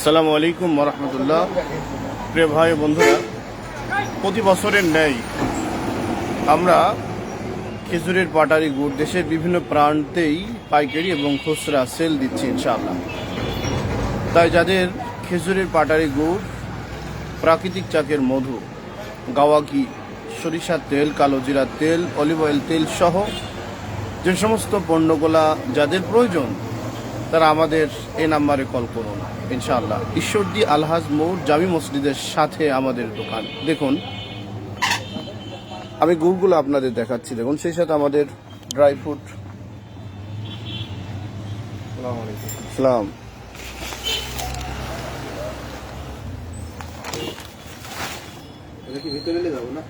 আসসালামু আলাইকুম ওয়া প্রিয় ভাই বন্ধুরা, প্রতি বছরের ন্যায় আমরা খেজুরের পাটারি গুড় দেশের বিভিন্ন প্রান্তেই পাইকারি এবং খুচরা সেল দিচ্ছি ইনশাআল্লাহ। তাই যাদের খেজুরের পাটারি গুড়, প্রাকৃতিক চাকের মধু, গাওয়া ঘি, সরিষার তেল, কালো জিরার তেল, অলিভ অয়েল তেল সহ যে সমস্ত পণ্যগুলা যাদের প্রয়োজন তারা আমাদের এই নাম্বারে কল করুন ইনশাআল্লাহ। ঈশ্বরদী আলহাজ মোড় জামি মসজিদের সাথে আমাদের দোকান। দেখুন আমি গুড়গুলো আপনাদের দেখাচ্ছি, দেখুন সেই সাথে আমাদের ড্রাই ফ্রুট। সালাম। ভিতরে যাবো না।